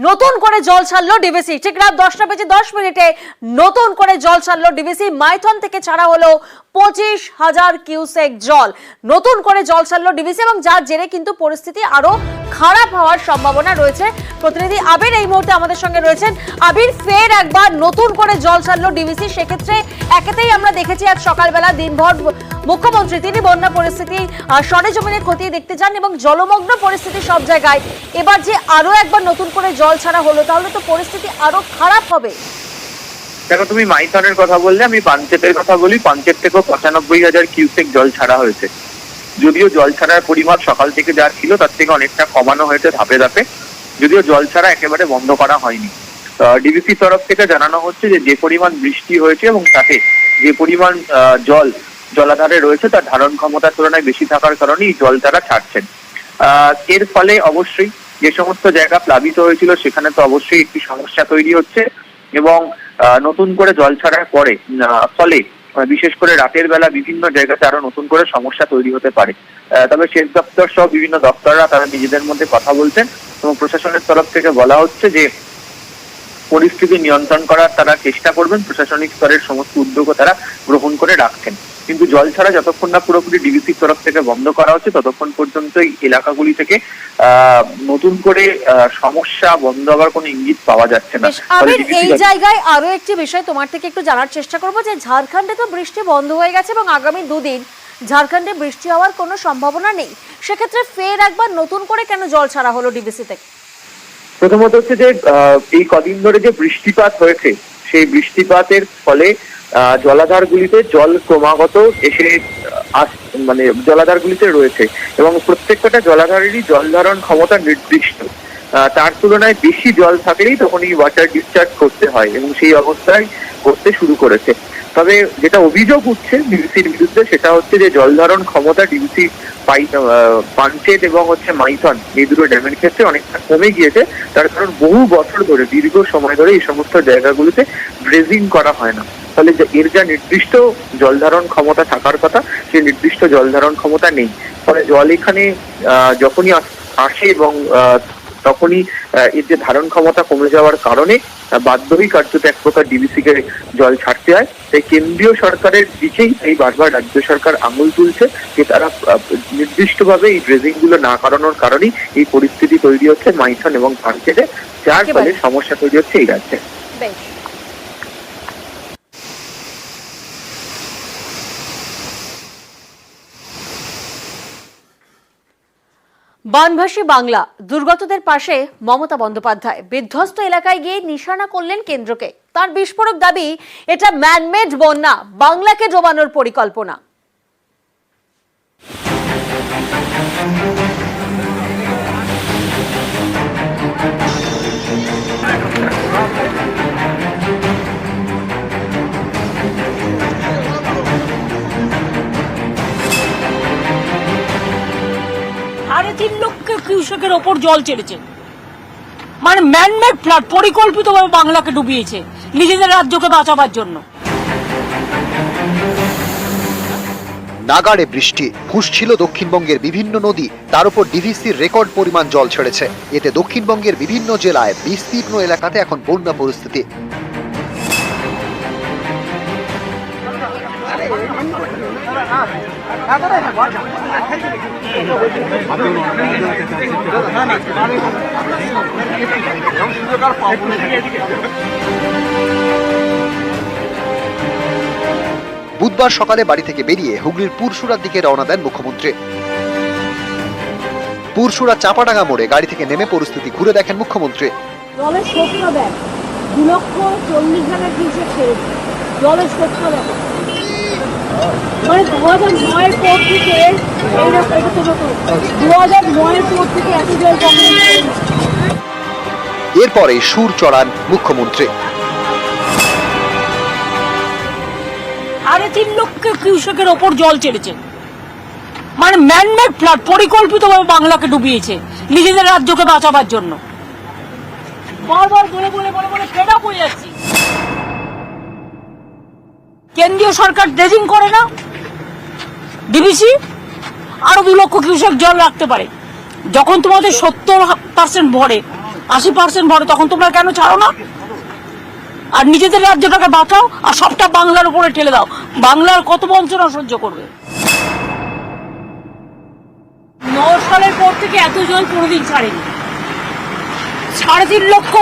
নতুন করে জল ছাড়লো ডিভিসি। ঠিক রাত 10:10 নতুন করে জল ছাড়লো ডিভিসি। মাইথন থেকে ছাড়া হলো 25,000 কিউসেক জল। নতুন করে জল ছাড়লো ডিভিসি এবং যার জেরে কিন্তু পরিস্থিতি আরো খারাপ হওয়ার সম্ভাবনা রয়েছে। প্রতিনিধি আবির এই মুহূর্তে আমাদের সঙ্গে রয়েছেন। আবির, ফের একবার নতুন করে জল ছাড়লো ডিভিসি। সেক্ষেত্রে একেতেই আমরা দেখেছি আজ সকালবেলা দিনভর মুখ্যমন্ত্রী তিনি বন্যা পরিস্থিতি সরেজমিনে খতিয়ে দেখতে যান এবং জলমগ্ন পরিস্থিতি সব জায়গায়। এবার যে আরো একবার নতুন করে জল ছাড়া হলো, তাহলে তো পরিস্থিতি আরো খারাপ হবে। দেখো, তুমি মাইথনের কথা বললে, আমি পাঞ্চেতের কথা বলি। পাঞ্চেত থেকেও 95,000 কিউসেক জল ছাড়া হয়েছে। যদিও জল ছাড়ার পরিমাণ সকাল থেকে যা ছিল তার থেকে অনেকটা কমানো হয়েছে ধাপে ধাপে, যদিও জল ছাড়া একেবারে বন্ধ করা হয়নি। ডিভিসি তরফ থেকে জানানো হচ্ছে যে পরিমাণ বৃষ্টি হয়েছে এবং তাতে যে পরিমাণ জল জলাধারে রয়েছে তার ধারণ ক্ষমতার তুলনায় বেশি থাকার কারণে এই জল তারা ছাড়ছেন। এর ফলে অবশ্যই যে সমস্ত জায়গা প্লাবিত হয়েছিল সেখানে তো অবশ্যই একটি সমস্যা তৈরি হচ্ছে এবং নতুন করে জল ছাড়ার পরে ফলে বিশেষ করে রাতের বেলা বিভিন্ন জায়গাতে আরো নতুন করে সমস্যা তৈরি হতে পারে। তবে সেচ দপ্তর সহ বিভিন্ন দপ্তররা তারা নিজেদের মধ্যে কথা বলছেন এবং প্রশাসনের তরফ থেকে বলা হচ্ছে যে পরিস্থিতি নিয়ন্ত্রণ করার তারা চেষ্টা করবেন। প্রশাসনিক স্তরের সমস্ত উদ্যোগও তারা গ্রহণ করে রাখছেন, কিন্তু জল ছাড়া যতক্ষণ না পুরোপুরি ডিভিসির তরফ থেকে বন্ধ করা হচ্ছে ততক্ষণ পর্যন্ত এই এলাকাগুলি থেকে নতুন করে সমস্যা বন্ধ হওয়ার কোনো ইঙ্গিত পাওয়া যাচ্ছে না। এই জায়গায় আরো একটি বিষয় তোমার থেকে একটু জানার চেষ্টা করবো যে ঝাড়খণ্ডে তো বৃষ্টি বন্ধ হয়ে গেছে এবং আগামী 2 দিন ঝাড়খণ্ডে বৃষ্টি হওয়ার কোনো সম্ভাবনা নেই। সেক্ষেত্রে ফের একবার নতুন করে কেন জল ছাড়া হলো ডিভিসি থেকে? প্রথমত হচ্ছে যে এই কদিন ধরে যে বৃষ্টিপাত হয়েছে সেই বৃষ্টিপাতের ফলে জলাধারগুলিতে জল ক্রমাগত এসে মানে জলাধারগুলিতে রয়েছে এবং প্রত্যেকটা জলাধারেরই জল ধারণ ক্ষমতা নির্দিষ্ট। তার তুলনায় বেশি জল থাকলেই তখন এই ওয়াটার ডিসচার্জ করতে হয় এবং সেই অবস্থায় করতে শুরু করেছে। তবে যেটা অভিযোগ উঠছে ডিভিসির বিরুদ্ধে সেটা হচ্ছে যে জল ধারণ ক্ষমতা ডিভিসি পাঞ্চেত এবং মাইথন এই দুটো ড্যামের ক্ষেত্রে অনেকটা কমে গিয়েছে। তার কারণ বহু বছর ধরে দীর্ঘ সময় ধরে এই সমস্ত জায়গাগুলিতে ড্রেজিং করা হয় না, ফলে এর যা নির্দিষ্ট জল ধারণ ক্ষমতা থাকার কথা সেই নির্দিষ্ট জল ধারণ ক্ষমতা নেই। ফলে জল এখানে যখনই আসে এবং তখনই এর যে ধারণ ক্ষমতা কমে যাওয়ার কারণে বাধ্যই কার্যত এক প্রকার ডিভিসিকে জল ছাড়তে হয়। তাই কেন্দ্রীয় সরকারের দিকেই এই বারবার রাজ্য সরকার আঙুল তুলছে যে তারা নির্দিষ্টভাবে এই ড্রেজিং গুলো না করানোর কারণেই এই পরিস্থিতি তৈরি হচ্ছে মাইথন এবং পাঞ্চেতে, যার ফলে সমস্যা তৈরি হচ্ছে এই রাজ্যে। বানভাসী বাংলা, দুর্গতদের পাশে মমতা বন্দ্যোপাধ্যায় বিধ্বস্ত এলাকায় গিয়ে নিশানা করলেন কেন্দ্রকে। তার বিস্ফোরক দাবি এটা ম্যানমেড বন্যা, বাংলাকে ডোবানোর পরিকল্পনা। কিউসেকের ওপর জল ছেড়েছে, মানে ম্যানমেড ফ্লাড, পরিকল্পিতভাবে বাংলাকে ডুবিয়েছে নিজেদের রাজ্যকে বাঁচাবার জন্য। নাগাড়ে বৃষ্টি, ফুঁসছিল দক্ষিণবঙ্গের বিভিন্ন নদী, তার উপর ডিভিসির রেকর্ড পরিমাণ জল ছেড়েছে। এতে দক্ষিণবঙ্গের বিভিন্ন জেলায় বিস্তীর্ণ এলাকাতে এখন বন্যা পরিস্থিতি। বুধবার সকালে বাড়ি থেকে বেরিয়ে হুগলির পুরসুরার দিকে রওনা দেন মুখ্যমন্ত্রী। পুরসুরা চাপাডাঙ্গা মোড়ে গাড়ি থেকে নেমে পরিস্থিতি ঘুরে দেখেন মুখ্যমন্ত্রী। জলের স্রোতটা দেখ, 2,40,000 কিউসেক ছেড়েছে। জলের স্রোতটা দেখো, মানে 2009-এর পর থেকে এইরকম, এটা তো 2009-এর পর থেকে এত জল কমে। এরপরে সুর চড়ান মুখ্যমন্ত্রী। 3,00,000 কিউসেকের ওপর জল ছেড়েছে, মানে ম্যানমেড ফ্লাড, পরিকল্পিতভাবে বাংলাকে ডুবিয়েছে নিজেদের রাজ্যকে বাঁচাবার জন্য। বারবার বলে বলে বলে বলে ফেড আপ হয়ে যাচ্ছি। কেন্দ্রীয় সরকার ড্রেজিং করে না, ডিভিসি আরো 2 লক্ষ কিউসেক জল রাখতে পারে। যখন তোমাদের 70% ভরে 80% ভরো, তখন তোমরা কেন ছাড়ো না? আর নিজেদের রাজ্যটাকে বাঁচাও আর সবটা বাংলার উপরে ঠেলে দাও। বাংলার কত বঞ্চনা সহ্য করবে? 9 সালের পর থেকে এত জল কোনোদিন ছাড়েনি। 3.5 লক্ষ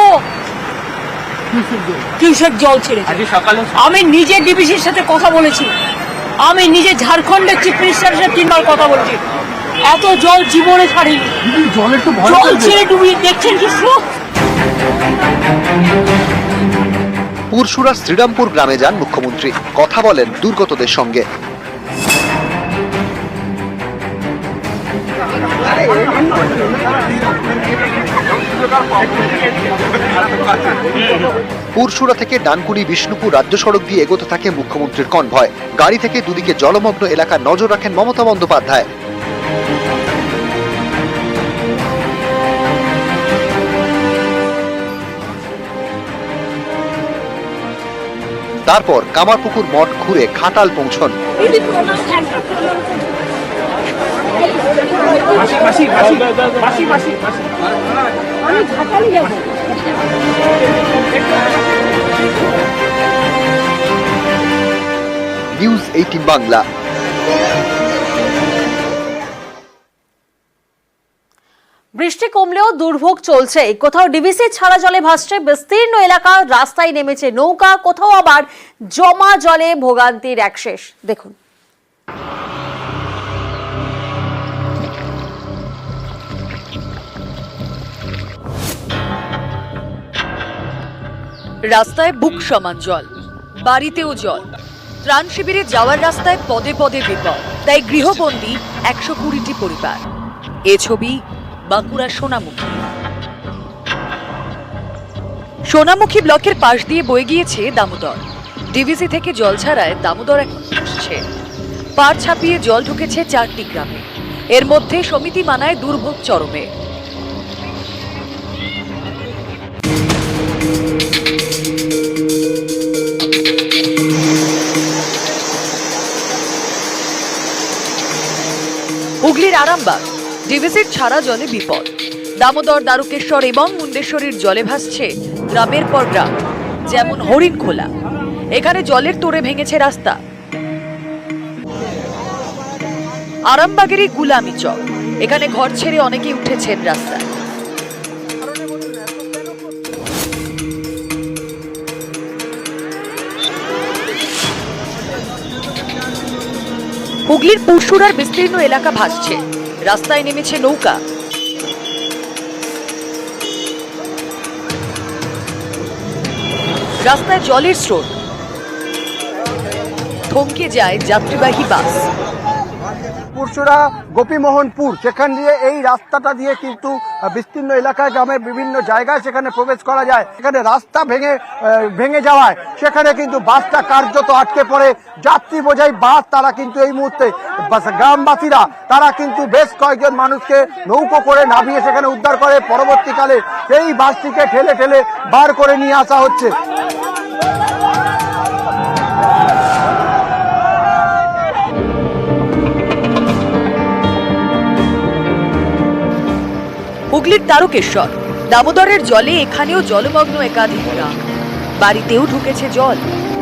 কিউসেক জল ছেড়েছে। আমি নিজে ডিবিসির সাথে কথা বলেছি, আমি নিজে ঝাড়খণ্ডের চিফ মিনিস্টারের সাথে 3 বার কথা বলেছি। এত জল জীবনে ছাড়েনি। জল ছেড়ে ডুবিয়ে দেখছেন কি স্রোত। পুরসুরার শ্রীরামপুর গ্রামে যান মুখ্যমন্ত্রী, কথা বলেন দুর্গতদের সঙ্গে। পুরসুরা থেকে ডানকুনি বিষ্ণুপুর রাজ্য সড়ক দিয়ে এগোতে থাকে মুখ্যমন্ত্রীর কনভয়। গাড়ি থেকে দুদিকে জলমগ্ন এলাকার নজর রাখেন মমতা বন্দ্যোপাধ্যায়। তারপর কামারপুকুর মঠ ঘুরে ঘাটাল পৌঁছন। আমি ঘাটালে যাব। নিউজ 18 বাংলা। বৃষ্টি কমলেও দুর্ভোগ চলছে। কোথাও ডিভিসি ছাড়া জলে ভাসছে বিস্তীর্ণ এলাকা, রাস্তায় নেমেছে নৌকা, কোথাও আবার জমা জলে ভোগান্তির একশেষ। দেখুন, রাস্তায় বুক সমান জল, বাড়িতেও জল। ত্রাণ শিবিরে যাওয়ার রাস্তায় পদে পদে বিপদ, তাই গৃহবন্দী 120টি পরিবার। এ ছবি বাঁকুড়া সোনামুখী। সোনামুখী ব্লকের পাশ দিয়ে বয়ে গিয়েছে দামোদর। ডিভিসি থেকে জল ছাড়ায় দামোদর এখন ভাসছে। পার ছাপিয়ে জল ঢুকেছে 4টি গ্রামে। এর মধ্যে সমিতি মানায় দুর্ভোগ চরমে। হুগলির আরামবাগ, ডিভিসির ছাড়া জলে বিপদ। দামোদর, দ্বারকেশ্বর এবং মুন্ডেশ্বরীর জলে ভাসছে গ্রামের পর গ্রাম, যেমন হরিণখোলা। এখানে জলের তোড়ে ভেঙেছে রাস্তা। আরামবাগেরই গুলামি চক, এখানে ঘর ছেড়ে অনেকেই উঠেছেন রাস্তায়। হুগলির পুরসুরার বিস্তীর্ণ এলাকা ভাসছে, রাস্তায় নেমেছে নৌকা। রাস্তায় জলের স্রোত, থমকে যায় যাত্রীবাহী বাস। পুরসুরা গোপীমোহনপুর, সেখান দিয়ে এই রাস্তাটা দিয়ে কিন্তু বিস্তীর্ণ এলাকায় গ্রামের বিভিন্ন জায়গায় সেখানে প্রবেশ করা যায়। সেখানে রাস্তা ভেঙে যাওয়ায় সেখানে কিন্তু বাসটা কার্যত আটকে পড়ে। যাত্রী বোঝাই বাস, তারা কিন্তু এই মুহূর্তে গ্রামবাসীরা তারা কিন্তু বেশ কয়েকজন মানুষকে নৌকো করে নামিয়ে সেখানে উদ্ধার করে। পরবর্তীকালে সেই বাসটিকে ঠেলে ঠেলে বার করে নিয়ে আসা হচ্ছে। হুগলির দ্বারকেশ্বর, দামোদরের জলে এখানেও জলমগ্ন একাধিক গ্রাম, বাড়িতেও ঢুকেছে জল।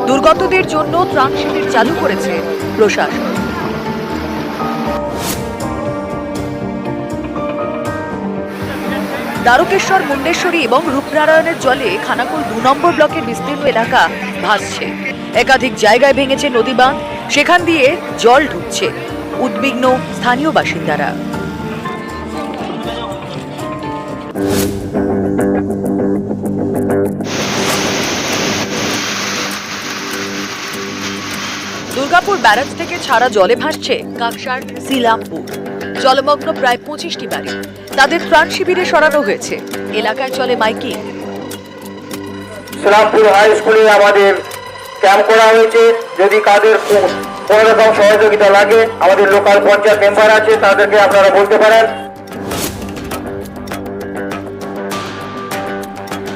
দুর্গতদের জন্য ত্রাণ শিবির চালু করেছে প্রশাসন। দ্বারকেশ্বর, মুন্ডেশ্বরী এবং রূপনারায়ণের জলে খানাকুল 2 নম্বর ব্লকের বিস্তীর্ণ এলাকা ভাসছে। একাধিক জায়গায় ভেঙেছে নদী বাঁধ, সেখান দিয়ে জল ঢুকছে। উদ্বিগ্ন স্থানীয় বাসিন্দারা। দুর্গাপুর ব্যারাজ থেকে ছাড়া জলে ভাসছে কাকসার শ্রীরামপুর। জলমগ্ন প্রায় 25টি বাড়ি, তাদের ত্রাণ শিবিরে সরানো হয়েছে। এলাকায় চলে মাইকিং। শ্রীরামপুর হাই স্কুলে আমাদের ক্যাম্প করা হয়েছে। যদি কাদের কোনো রকম সহযোগিতা লাগে, আমাদের লোকাল পঞ্চায়েত মেম্বার আছে, তাদেরকে আপনারা বলতে পারেন।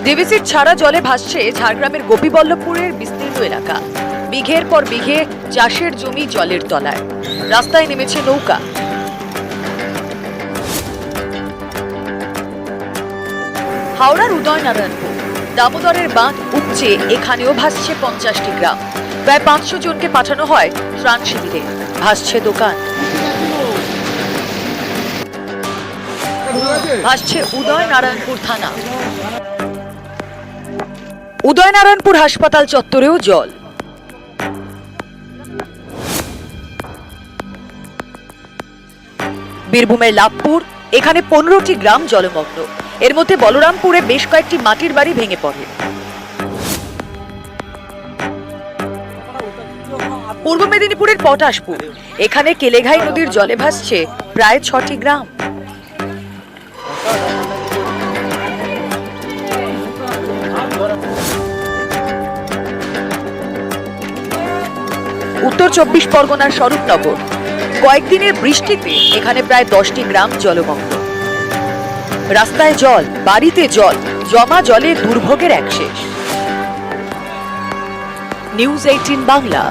ডিভিসির ছাড়া জলে ভাসছে ঝাড়গ্রামের গোপীবল্লভপুরের বিস্তীর্ণ এলাকা। বিঘের পর বিঘে চাষের জমি জলের তলায়, রাস্তায় নেমেছে নৌকা। হাওড়ার উদয়নারায়ণপুর দামোদরের বাঁধ উপচে এখানেও ভাসছে 50টি গ্রাম। প্রায় 500 জনকে পাঠানো হয় ত্রাণ শিবিরে। ভাসছে দোকান, ভাসছে উদয়নারায়ণপুর থানা। উদয়নারায়ণপুর হাসপাতাল চত্বরেও জল। বীরভূমের লাভপুর, এখানে 15টি গ্রাম জলমগ্ন। এর মধ্যে বলরামপুরে বেশ কয়েকটি মাটির বাড়ি ভেঙে পড়ে। পূর্ব মেদিনীপুরের পটাশপুর, এখানে কেলেঘাই নদীর জলে ভাসছে প্রায় 6টি গ্রাম। উত্তর 24 পরগনার স্বরূপনগর, কয়েকদিনের বৃষ্টিতে এখানে প্রায় 10টি গ্রাম জলমগ্ন। রাস্তায় জল, বাড়িতে জল, জমা জলে দুর্ভোগের এক শেষ। নিউজ 18 বাংলা।